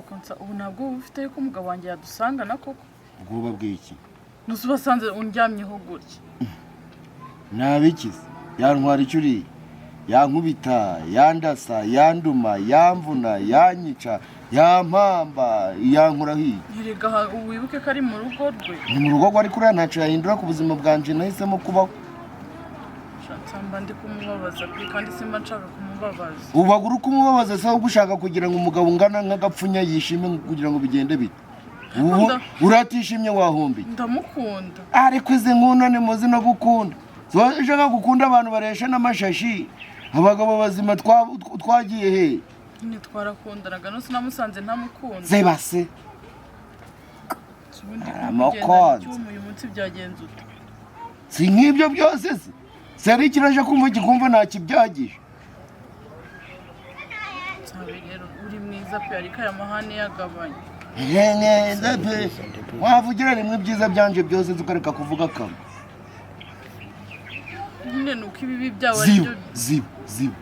koko ubu ntabwo ufite ko umugabo wanjye yadusangana koko ubwoba bw'iki nusubasanze undyamyeho gutya nabikize yantwara icyo uriye yankubita yandasa yanduma yamvuna yanyica yampamba yankura hiye erega wibuke ko ari mu rugo rwe ni mu rugo rwe ariko uriya ntacyo yahindura ku buzima bwanje nahisemo kubaho nsamba ndi kumubabaza kandi simba nshaka kumubabaza ubaga uri kumubabaza se ahubwo ushaka kugira ngo umugabo ungana nk'agapfunya yishime kugira ngo bigende bite ubu uratishimye wahombi ndamukunda ariko izi nkunane muzi no gukunda ushaka gukunda abantu baresha n'amashashi abagabo bazima twagiye he nyine twarakundanaga no sinamusanze ntamukunda zebase aramukonze uyu munsi byagenze ute si nk'ibyo byose se sari kiraje kumva kikumva ntakibyagije sabe rero uri mwiza pe ariko aya mahane yagabanye neza pe wavugira rimwe ibyiza byanje byose tukareka kuvuga kamwe nyine nuko ibibi byawe ari byo ziba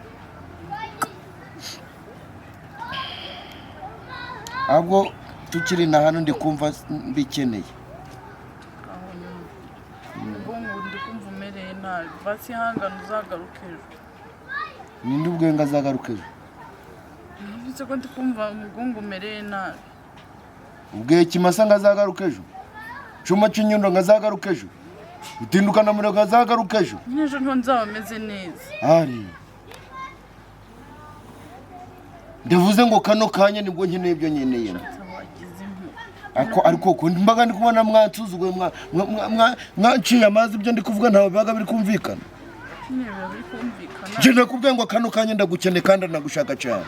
ahubwo tukiri na hano ndi kumva mbikeneye ndi kumva umereye nabi basi ihangane uzagaruke ejo ninde ubwenga azagaruka ejo navuze ko ndi kumva umugongo umereye nabi ubweye kimasa ngo azagaruka ejo cuma cy'inyundo ngo azagaruka ejo utindukana murego ngo azagaruka ejo nyine ejo nto nzaba ameze neza ari ndavuze ngo kano kanya nibwo nkeneye ibyo nkeneye ariko kundi mbaga ndi kubona mwansuzuguye mwaciye amazi ibyo ndi kuvuga ntawe bibaga biri kumvikana nje nakubwiye ngo kano kanya ndagukeneye kandi nagushaka cyane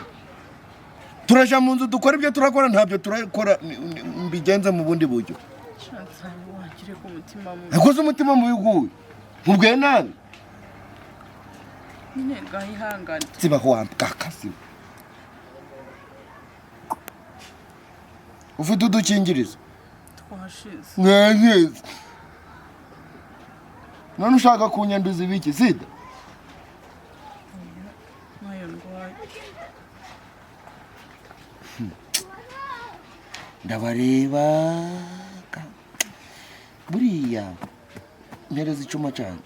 turaja mu nzu dukora ibyo turakora ntabyo turakora mbigenza mu bundi buryo akoze umutima mu biguye mubwiye nabi nyine gahihangane sibaho wampakasiba ufite udukingirizo twashize mwanyeze none ushaka kunyanduza ibiki sida nayo ndwaye ndabareba buriya mpereza icuma cyane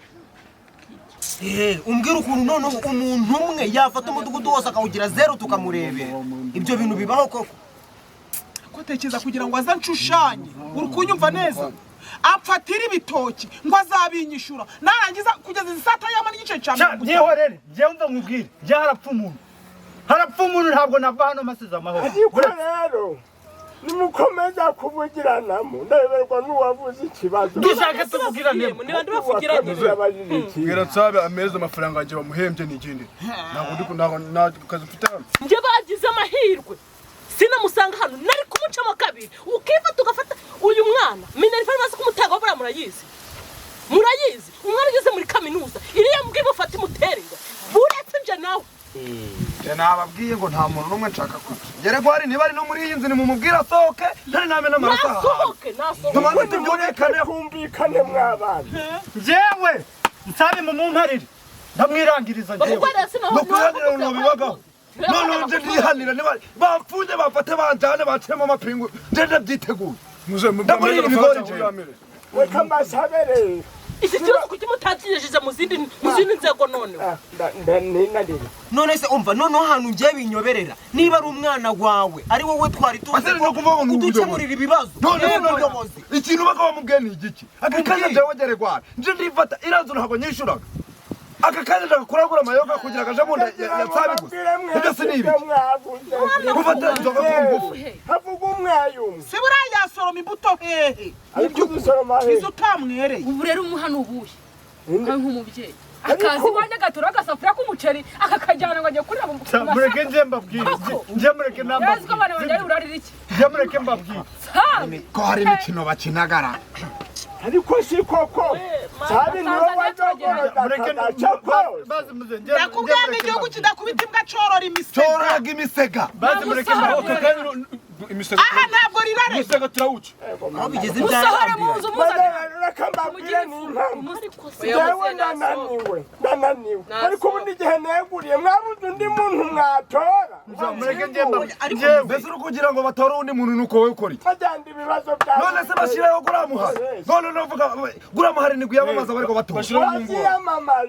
umbwira ukuntu noneho umuntu umwe yafata umudugudu wose akawugira zero tukamurebera ibyo bintu bibaho koko gutekereza kugira ngo azanshushanye uri kunyumva neza apfatira ibitoki ngo azabinyishura narangiza kugeza isata y'ama n'igice cyane nyehorere njyewe mva nkubwire njye harapfa umuntu ntabwo nava hano masize amahoro ariko rero nimukomeza kuvugiranamo ndaberwa n'uwavuze ikibazo dushaka tuvugiranemo niba ndibavugiranye bwira nsabe ameza amafaranga yanjye bamuhembye n'ikindi ntabwo kazi mfite hano njye bagize amahirwe sinamusanga hano nari kumucamo kabiri ukifata ugafata uyu mwana mineri farumasi kumutanga buriya murayizi umwana ugeze muri kaminuza iriya mbwiye mufata imuterera buretse nje nawe nababwiye ngo nta muntu n'umwe nshaka kuca ngere ko hari niba ari no muri iyi nzu nimumubwira asohoke ntari name n'amaraso nasohoke tumaze tubyumvikane humvikane mw'abana njyewe nsabe mu mumparire ndamwirangiriza njyewe no kwihanira ngo bibagaho none nje ndihanira niba bapfunye bafate banjane bacemo amapingu nje ndabyiteguye ndamurira ibigori nje reka mbasabere iki kibazo kuki mutakigejeje mu zindi nzego noneho none se umva noneho ahantu ngiye binyoberera niba ari umwana wawe ari wowe twari tuzi kudukemurira ibibazo ikintu baka bamubwiye ni igiki aka kanya jewe geregwana nje ndifata irazo ntabwo nyishuraga aka kanya ndagakuragura amayoga kugira ngo aje mu nda yasabe gusa ibyo si nibi gufata inzoga ku ngufu havuga umwayumwe se buriya yasoroma imbuto hehe ibyo dusoroma hehe izo utamwereye ubu rero umuhano ubuye nk'umubyeyi akazi iwanjye agatura agasafuriya k'umuceri akakajyana ngo ajye kurira mu mureke njye mbabwire njye mureke nambabwire yazi ko abana banjye ari urarira iki njye mureke mbabwire ko hari imikino bakinagara ariko si koko sabe niwe wajogora mureke bazi muze njye ndakubwira ngo igihugu kidakubita imbwa corora imisega cororaga imisega bazi mureke mbabwire imisega aha ntabwo rirare imisega turawuca aho bigeze musohora mu nzu muzana reka mbabwire n'impamvu jewe ndananiwe ariko ubu n'igihe neguriye mwabuze undi muntu mwatora mureke mbese uri kugira ngo batore undi muntu nuko wowe ukora iki bajyana ibibazo byabo none se bashyiraho guramuhari none unavuga guramuhari ni kuyamamaza bariko batora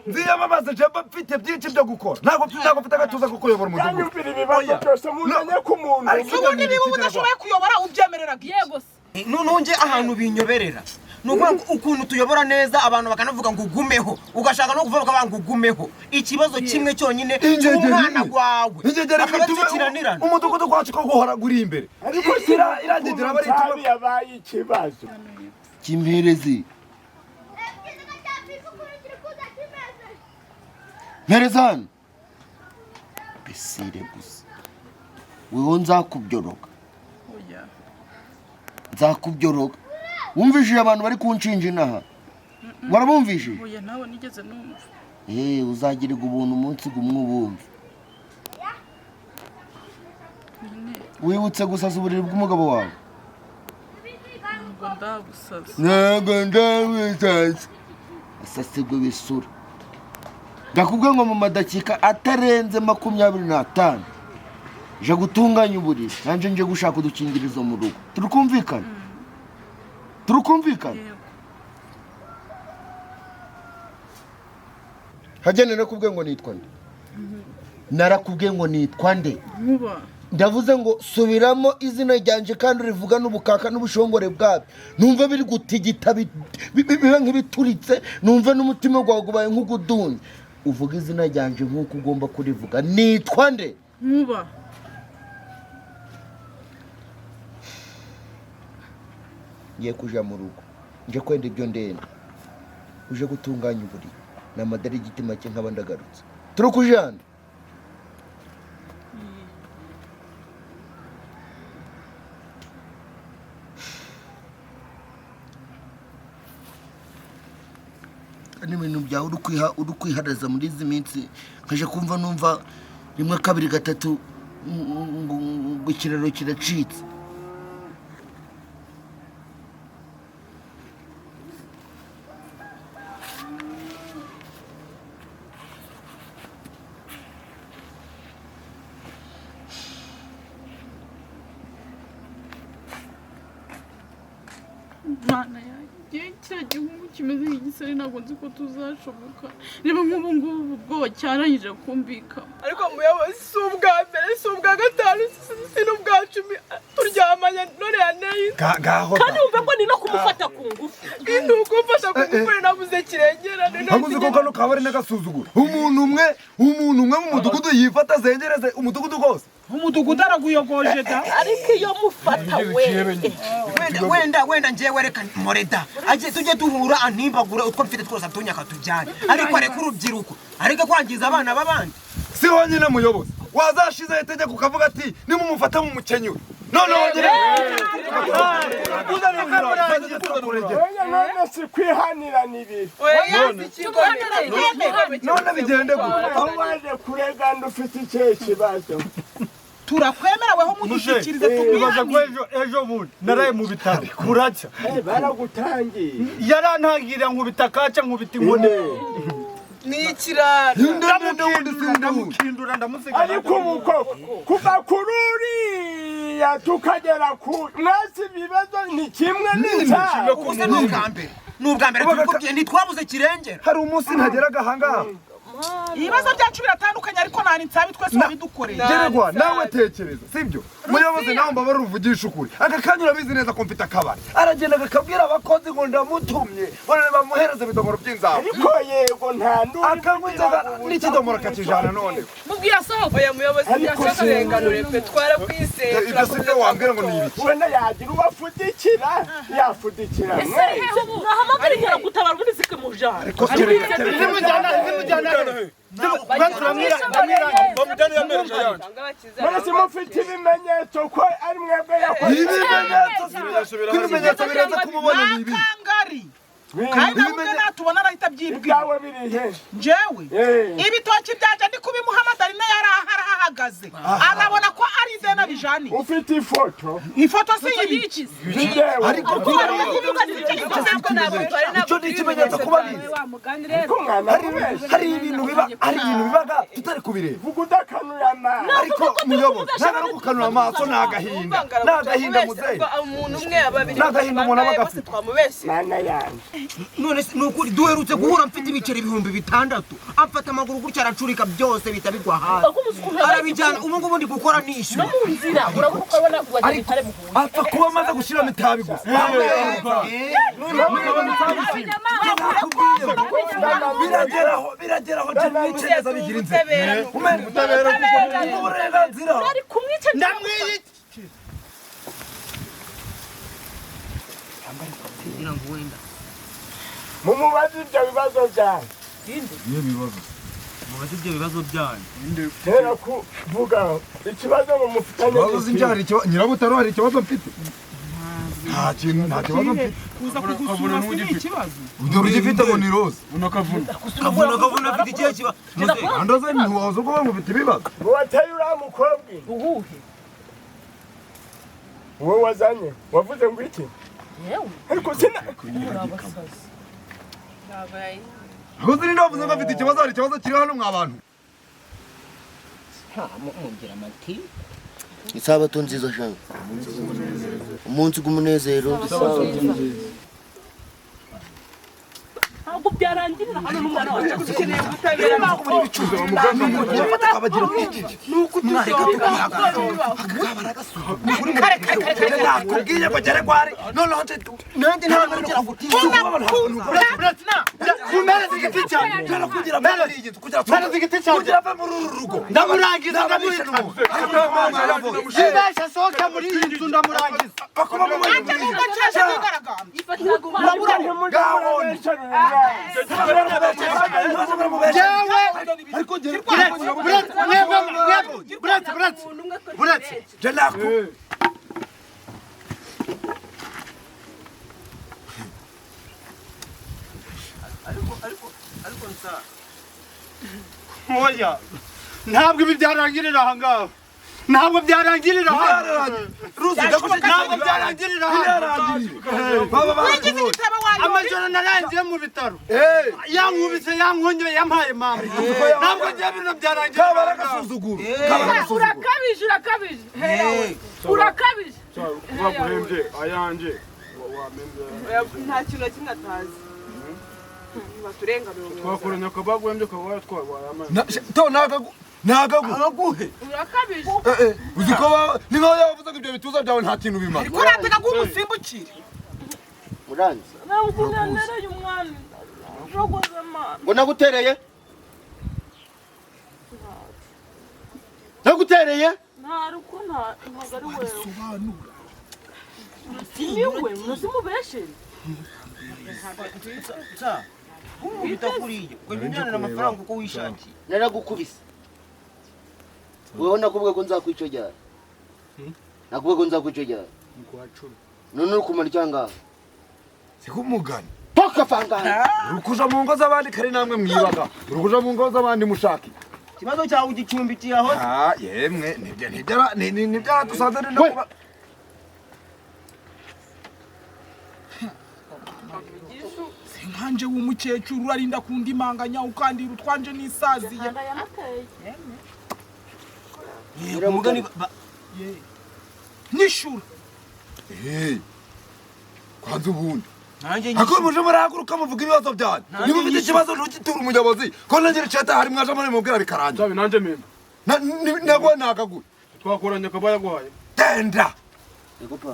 nziyamamaza jeba mfite byinshi byo gukora ntabwo mfite agatuza ko kuyobora umudugudu yanyumvira ibibazo byose mumenye ko umuntu ubundi niba udashoboye kuyobora ubyemereraga yego nunonge ahantu binyoberera nuko ukuntu tuyobora neza abantu bakanavuga ngo ugumeho ugashaka no kuvuga abantu ugumeho ikibazo kimwe cyonyine cy'umwana gwawe akabatsikiranirana umudugudu kwacu ko guhora guri imbere ariko irangegera bari ituma yabaye ikibazo kimpereze mperezan besire gusa wewe nzakubyoroka nzakubyoroka wumvishije abantu bari kunshinja inaha warabumvishije oya nawe nigeze numva uzagirirwa ubuntu umunsi gumwe ubumva wibutse gusasa uburiri bw'umugabo wawe ntabwo ndabusaza asasirwe bisura ndakubwiye ngo mu madakika atarenze 25 je gutunganya uburiri nanje nje gushaka udukingirizo mu rugo turukumvikana hajyane nakubwiye ngo nitwa nde narakubwiye ngo nitwa nde ndavuze ngo subiramo izina ryanje kandi urivuga n'ubukaka n'ubushongore bwabyo numva biri gutigita biba nk'ibituritse numva n'umutima gwawe gubaye nk'ugudunye uvuga izina ryanje nk'uko ugomba kurivuga nitwa nde ngiye kuja mu rugo nje kwenda ibyo ndenda uje gutunganya uburi namadari igitima cye nkaba ndagarutse turukujana n'ibintu byawe uri kwiharaza muri izi minsi nkaje kumva numva rimwe kabiri gatatu ngo ikiraro kiracitse Mana yanjye kiriya gihugu kimeze nk'igisari ntabwo nzi ko tuzashoboka niba nk'ubu ngubu ubwoba cyarangije kumbika ariko muyobozi si ubwa mbere si ubwa gatanu si n'ubwa 10 turyamanye none yaneye kandi wumve ngo ni no kumufata ku ngufu ni ukumfasha ku ngufu nabuze kirengera ntaguze ko kano kabari n'agasuzuguro umuntu umwe mu mudugudu yifata zengereze umudugudu gose umudugudu araguyogoje da ariko iyo mufata wenda njewe reka moreda aje tujye duhura antimbagure utwo mfite twose atunyaka tujyane ariko areka urubyiruko ariko kwangiza abana b'abandi si honyine muyobozi wazashize itegeko ukavuga ati nimumufata mu mukenyuro none wongere none si kwihanira n'ibiri none bigende gute aho waje kurega ndufite ikihe kibazo turakwemera weho mudushyikirize tubibaza ko ejo bundi naraye mu bitaro buracya baragutangiye yarantangirira nkubita kaca nkubita inkoni n'ikiraro ndamukindura ndamusigaye ariko umukoko kuva kuri uriya tukagera ku mwese ibibazo ni kimwe n'icyaha ni ubwa mbere tubikubwiye ntitwabuze kirengera hari umunsi ntageraga ahangaha ibibazo byacu biratandukanye ariko nta nitsabi twese babidukoreye gererwa nawe tekereza sibyo muyobozi nawe mbabara uvugisha ukuri aka kanya urabizi neza ko mfite akabari aragenda akabwira abakozi ngo ndamutumye bamuhereze ibidomoro by'inzabo ariko yego nta nduri akamutega n'ikidomoro akakijana none mubwira sohoka oya muyobozi byasharenganure pe twarakwizeye ibyo si byo wambwira ngo ni ibiki wenda yagira uwafudikira yafudikira nahamagara inkera gutabara ubundi zikamujana ariko nimujyana mwese mufite ibimenyetso ko ari mwebwe yakoze ibimenyetso birenze kumubona ni ibi kandi nabwo natubona arahita byibwira ibyawe birihe njyewe ibitoki byaje ndi kubimuhamadari na yari ahagaze ibaze arabona ko ari idena bijani ufite ifoto se y'ibiki ariko icyo ni ikimenyetso kuba bizi hari ibintu bibaga tutari kubireba vuga udakanuye amaso ariko muyobozi ntabwo ari gukanura amaso ni agahinda muzehe umuntu umwe babiri n'agahinda umuntu aba agafite twamubeshye mana yanjye none ni ukuri duherutse guhura mfite ibiceri 6,000 amfata amaguru gutya aracurika byose bita bigwa hasi arabijyana ubu ngubu ndi gukora nishyura apfa kuba amaze gushyiramo itabi gusa birageraho neza bigira inzira uburenganzira mumubaze ibyo bibazo byanyu mubaze ibyo bibazo byanyu tera kuvuga ikibazo mumufitanye nyirabutaro hari ikibazo mfite nta kibazo mfite kuza kugusura ni ikibazo ujya ugifite ngo ni rose kavuna afite ikihe kibazo andoze ntiwaza uko bamufite ibibazo ngo wateye uriya mukobwa uwuhe wowe wazanye wavuze ngo iki ariko sina aho ziri ndavuze ngo afite ikibazo hari ikibazo kiri hano mwa bantu isabato nziza shanga umunsi w'umunezero ntabwo byarangirira hano n'umwana wacu dukeneye ubutabera nakubwiye ko gere gwari noneho nanjye ntabwo ngira gutinya kumereza igiti cyane kugira kugira igiti cyane kugira ave muri uru rugo ndamurangiza ndamwisha yibesha sohoke muri iyi nzu ndamurangiza bakoma mu Oya, ntabwo ibi byarangirira aha ngaha. Ntabwo byarangirira aha. Ntabwo byarangirira aha. Amajoro narangiye mu bitaro. Yankubise yankonyeye yampaye mama. Ntabwo ngiye bino byarangirira. kabara gasuzuguro urakabije urakabije baguhembye ayanje nta kintu na kimwe atazi baturenganura twakoranye akabaguhembye ukaba watwayamanye nagaguhe urakabije uzi ko ni nkaho yavuze ko ibyo bituza byawe nta kintu bimaze ariko uratega kumusimbukire muranzi ntabwo nereye umwana jogoza mama ngo nagutereye nagutereye ntaruko ntabwo ari wewe niwe musimubeshere ubita kuriye kwenyana amafaranga uko wishakiye naragukubise wewe nakubwiye ko nzakwicogera nakubwiye ko nzakwicogera none uri kumara icyanga sikumugani toka fangana urukuja mu ngo z'abandi kare namwe mwibaga urukuja mu ngo z'abandi mushaki ikibazo cyawe ugicumbikiye aho yemwe nibyo dusanze no kuba nkanje w'umukecuru urarinda kundi manganya ukandira utwanje n'isaziye umugani nishura kwanza ubundi nanjye ako muje murahaguruka muvuga ibibazo byanyu niba ufite ikibazo ntugitura umuyobozi ko nanjye iceta hari mwaje muri mubwira bikarangira sabe nanje mema nagwe nagaguye twakoranye akaba yaguhaye tenda yego pa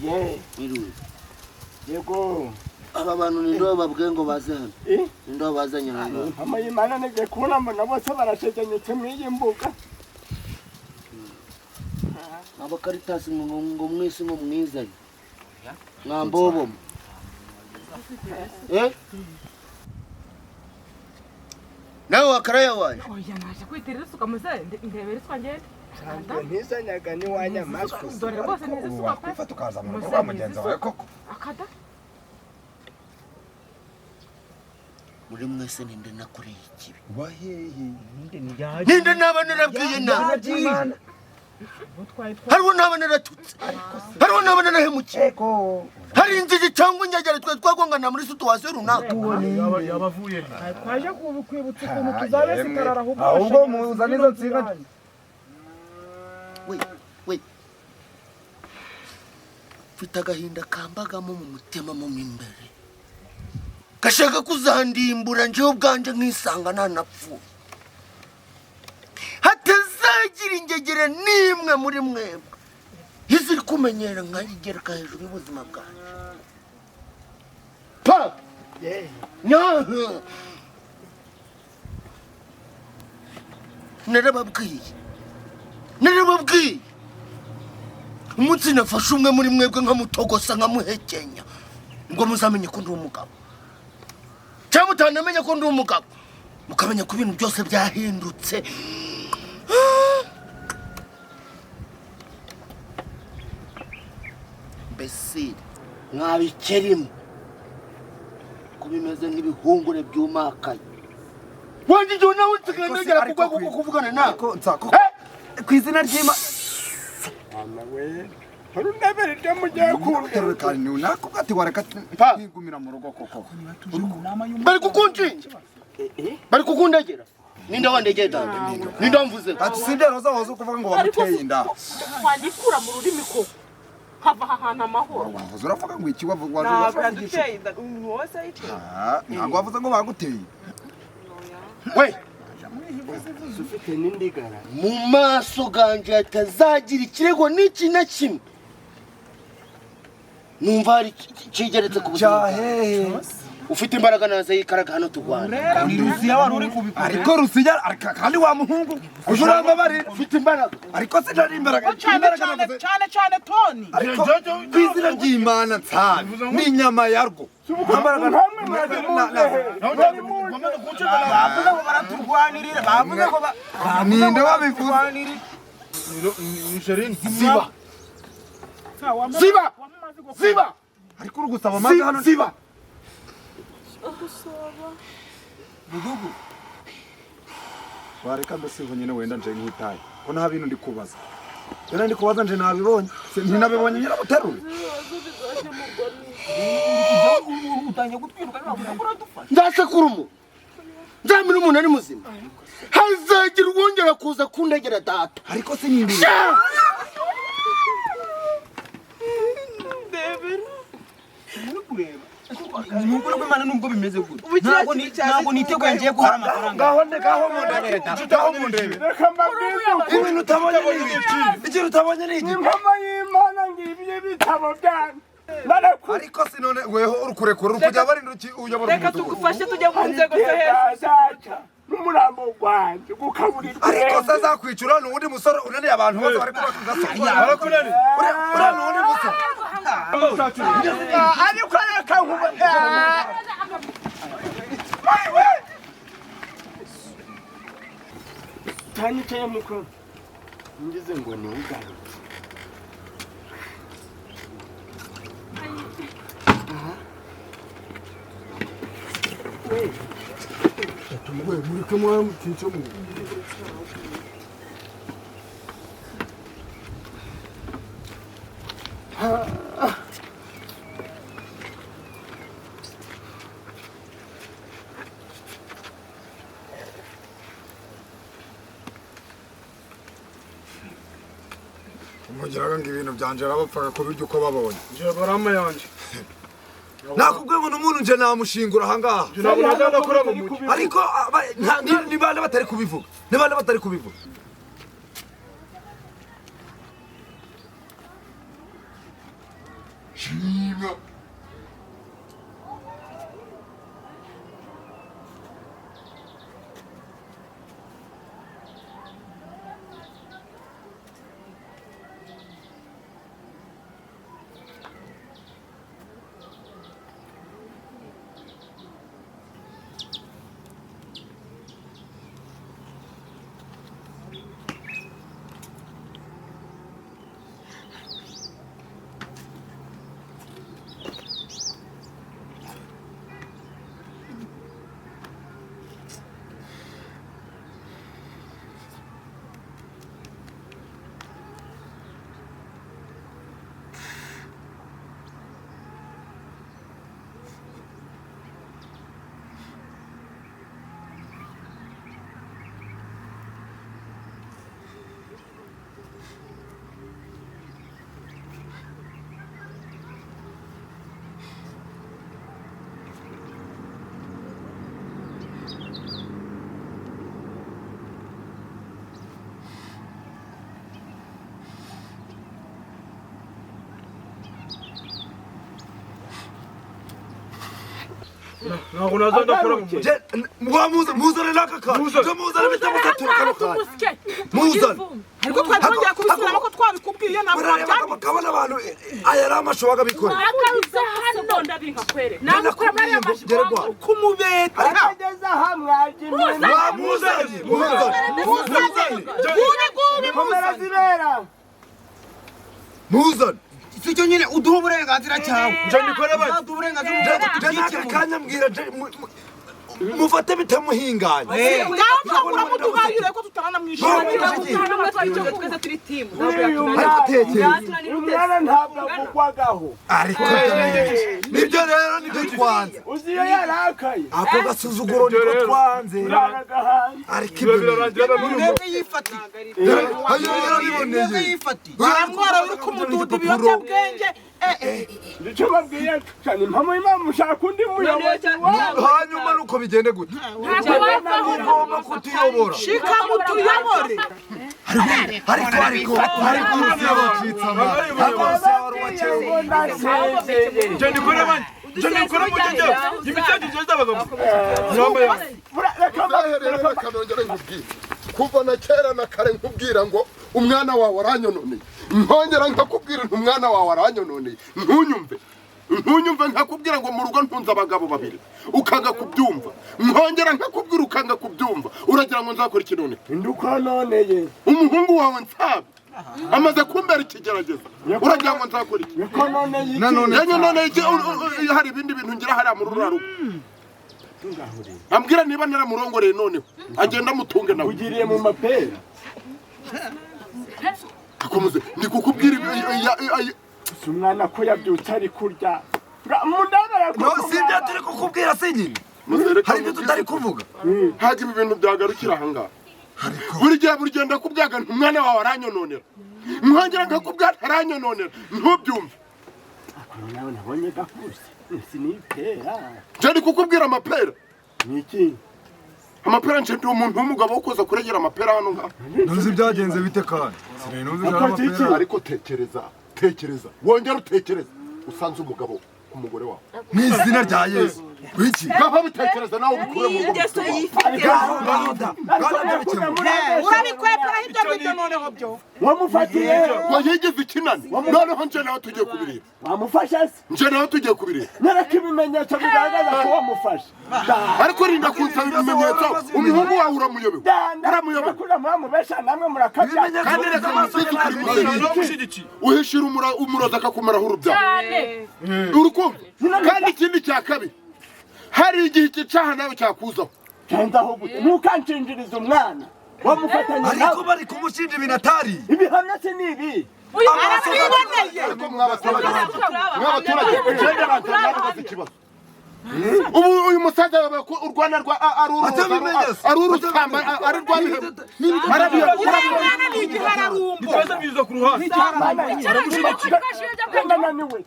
ye yego aba bantu ni ndo babwiye ngo baze hano ndo bazanye hano amayimana nege kubona mbona bose barashegenyutse mw'iyi mbuga abakaritasi ngo mwese ngo mwizanye mwambobo nawe wakaraya waje oya naje kwitirira isuka muze ndebera isuka ngende ntizanyaga n'iwanyamaswa dore rwose neza isuka pe wakwifa tukaza mu rugo rwa mugenzi wawe koko akada muri mwese ninde nakoreye ikibi wahehe ninde naba narabwiye nabi hariho naba naratutse hariho naba narahemukiye hari inzige cyangwa injyagera twe twagongana muri situwasiyo runaka yabavuye twaje kwibutsa ukuntu tuzabesikarara ahubwo muzana izo nsinga we mfite agahinda kambagamo mu mutima mo imbere gashaka kuzandimbura njyewe ubwanjye nkisanga ntanapfuye hatazagira ingegere n'imwe muri mwebwe iziri kumenyera nkayigereka hejuru y'ubuzima bwanjye pa narababwiye umunsi nafashe umwe muri mwebwe nkamutogosa nkamuhekenya ngo muzamenye ko ndi umugabo cyangwa mutanamenye ko ndi umugabo mukamenya ko ibintu byose byahindutse mbese mwabikerimo ko bimeze nk'ibihungure byumakaye wanjye igihe nawe nsigaye negera ku rwego rwo kuvugana nawe ku izina ry'Imana urunebere ryo mugiye kumva kandi nakubwa ati wareka ntigumira mu rugo koko bari kukunshinja bari kukundegera ninde wandegeye dande ninde wamvuze ati sinde roza wazo kuvuga ngo wamuteye inda wandikura mu rurimi ko hava ahantu amahoro wavuze uravuga ngo iki wavuga ntabwo yaduteye inda wose ayiteye ntabwo wavuze ngo baguteye we mu maso ganje hatazagira ikirego n'iki na kimwe numva hari kigeretse ku buzima cyahehe ufite imbaraga naze yikaraga hano turwana ariko rusiya kandi wa muhungu ujuramba bari ufite imbaraga ariko sinari imbaraga cyane toni ariko kwizina ry'Imana nsabe n'inyama yarwo ninde wabivuze ziba ariko uri gusaba amazi hano ziba mudugu wareka mbese ho nyine wenda nje nkitaye ko nta bintu ndi kubaza rero ndi kubaza nje nabibonye ntinabibonye nyirabuterure nzasekurumu nzamira umuntu ari muzima hazagira uwongera kuza kundegera data ariko sinindi nubwo rw'Imana nubwo bimeze gutya ntabwo niteguye ngiye guhara amafaranga ngaho mu ndebe ibintu utabonye ni ibiki ikintu utabonye ni iki ingoma y'Imana ngibye ibitabo byanyu ariko sinone weho uri kurekura uri kujya bari uyobora reka tugufashe tujye mu nzego zo hejuru n'umurambo wanjye gukaburirwa ariko se azakwicura n'uwundi musore unaniye abantu bose bari kubaka ugasanga barakunaniye uriya n'uwundi musore ariko reka nkuba tanyicaye mukuru ngize ngo ni ugana mureke mwamutica mu umugiraga ngo ibintu byanje arabapfaga kubirya uko babonye nje barama yanje nakubwiye ngo n'umuntu nje namushingura ahangaha ntabwo najyana kuri abo mugi ariko ni bande batari kubivuga ni bande batari kubivuga shima ntabwo nazadakora mu mujyi muzane n'aka kantu muzane bitamusatura kano kantu muzane ariko twari twongera kubisubiramo ko twabikubwiye ntabwo wabyanditse kabona abantu aya ari amashobo agabikorera akaruze hano ndabinka kwere nagukora muri aya mashobo kumubeta akageze aha mwagiye muzane komera zibera muzane si cyo nyine uduha uburenganzira cyawe njandikora bati uduha uburenganzira n'aka kanya mbwira mufate bitamuhinganye ngaho uramutuganire ko tutaranamwishimira twese turi timu ariko tekera umwana ntabwo avugwagaho ariko nibyo rero nibyo twanze uzi iyo yarakaye ako gasuzuguro niko twanze ariko ibyo mwebwe yifatiye mwebwe yifatiye baramwara uri kumududa ibiyobyabwenge nicyo babwiye cyane impamvu imana mushaka undi muyobozi hanyuma nuko bigende gute ugomba kutuyobora shika mutuyobore ariko urusiya bacitse ariko urusiya wari uwakeye njandikora bandi njandikora mu gihe imicaji ngeze abagabo kanongera nkubwira kuva na kera na kare nkubwira ngo umwana wawe aranyononeye nkongera nkakubwira nti umwana wawe aranyononeye ntunyumve nkakubwira ngo mu rugo ntunze abagabo babiri ukanga kubyumva nkongera nkakubwira ukanga kubyumva uragira ngo nzakora iki none ndukanoneye umuhungu wawe nsabe amaze kumbera ikigeragezo uragira ngo nzakora iki nanone hari ibindi bintu ngira hariya muri ruriya rugo ambwira niba naramurongoreye noneho agenda mutunge nawe ugiriye mu mapera akomeze ndi kukubwira si umwana ko yabyutse ari kurya si ibyo turi kukubwira si nyine hari ibyo tutari kuvuga ntabwo ibi bintu byagarukira ahangaha buri gihe ndakubwaga nti umwana wawe aranyononera nkongera nkakubwira aranyononera ntubyumve nawe nabonye gakuze sinipera ndi kukubwira amapera niki amapera nje ndi umuntu w'umugabo wo kuza kuregera amapera hano ngaho ntuzi byagenze bite kandi ariko tekereza wongera utekereza usanze umugabo umugore wawe mu izina rya yesu wiki ngaho bitekereza nawe ubikure mu rugo urabikwepera ibyo ngibyo noneho byo wamufatiye wayigize ikinani noneho nje nawe tugiye kubireba wamufasha se nje nawe tugiye kubireba nyereka ibimenyetso bigaragaza ko wamufashe ariko rinda kunsaba ibimenyetso umuhungu wawe uramuyobewe muramubesha namwe murakabya kandi reka amasoko uhishira umurozi akakumaraho urubyaro uri kumva kandi ikindi cya kabiri hari igihe igicaha nawe cyakuzaho cyanzaho gute ntukanshinjiriza umwana wamufatanya nawe ariko bari kumushinja ibintu atari ibihamya si ni ibi ariko mwabaturage ugende batangarukaza ikibazo ubu uyu musaza yabaye ko u Rwanda ari urutamba ari rwabihemu nitwaza biza ku ruhande naniwe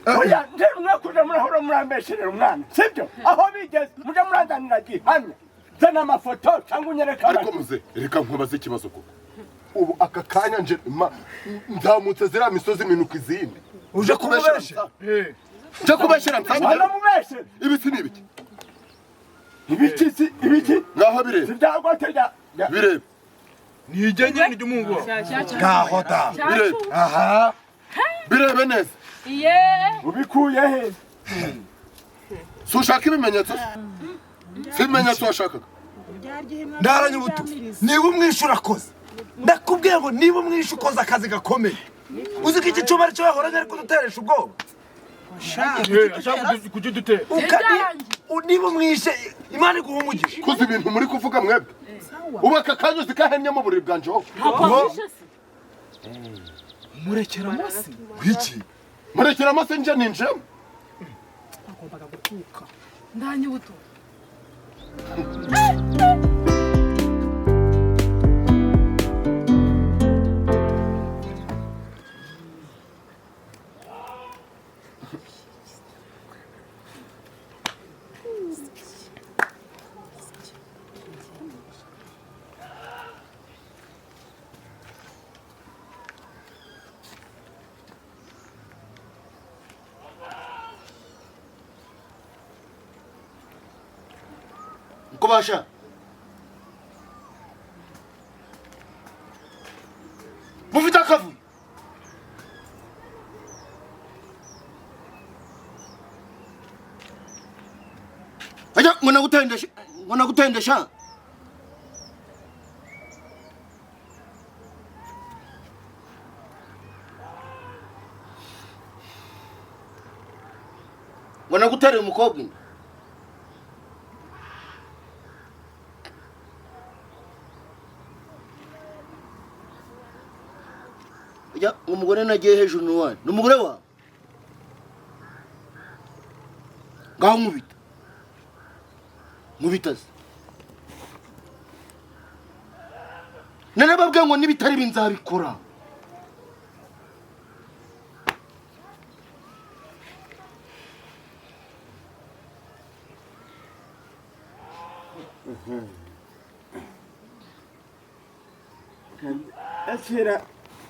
oya ndemwe kuja murahora murambesherera umwana sibyo aho bigeze muje murazanira gihamya zana amafoto cyangwa unyereka ariko muze reka nkubaze ikibazo koko ubu aka kanya nje nzamutse ziriya misozi minuka izindi uje kubesha nje kubeshera nsangira ibi si ni ibiki ngaho birebe sibyagotega birebe nijye nyine ry'umuhungu wawe ngaho da birebe aha birebe neza ubikuye he si ushaka ibimenyetso si ibimenyetso washakaga ndaranye ubuto niba umwishe urakoze ndakubwiye ngo niba umwishe ukoze akazi gakomeye uzi ko iki cyuma aricyo yahoranye ari kuduteresha ubwoba ashaka kugidutera niba umwishe imana iguha umugisha kuzi ibintu muri kuvuga mwebwe ubu aka kanya uzi kahennyemo uburiri bwanje wowe murekera amase wiki murekera amase nje ninjemo agombaga gutuka ndanye buto basha mufite akavuyo ajya ngo nagutendesha ngo nagutere umukobwa inda ajya umugore nagiye hejuru n'uwani ni umugore wawe ngaho nkubita se narababwiye ngo n'ibitari binzabikora Asira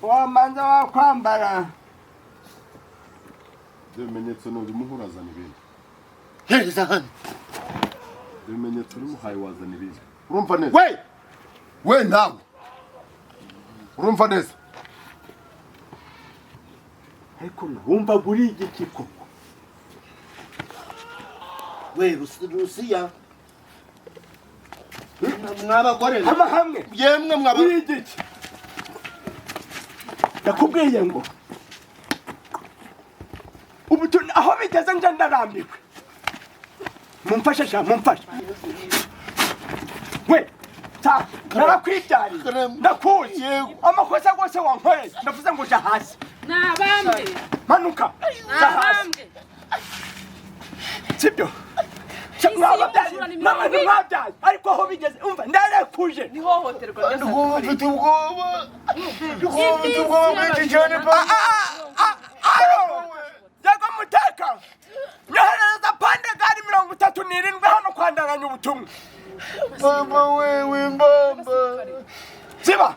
wamanza wakwambara ibimenyetso n'urimo urazana ibindi hereza hano ibimenyetso urimo uhaye wazana ibindi urumva neza we nawe urumva neza ariko wumva guri igiki koko we Rusiya mwabagore hamwe yemwe guri igiki nakubwiye ngo ubu aho bigeze nje ndarambiwe mumfashe we narakwibyariye ndakuzi amakosa rwose wankoreye ndavuze ngo uja hasi nabambwe manuka uja hasi sibyo n'abantu mwabyaye ariko aho bigeze umva ndarekuje ni hohoterwa mfite ubwoba bwinshi cyane yego muteka nyoherereza pandegari 37 hano kwandaganya ubutumwa mama we w'imbamba ziba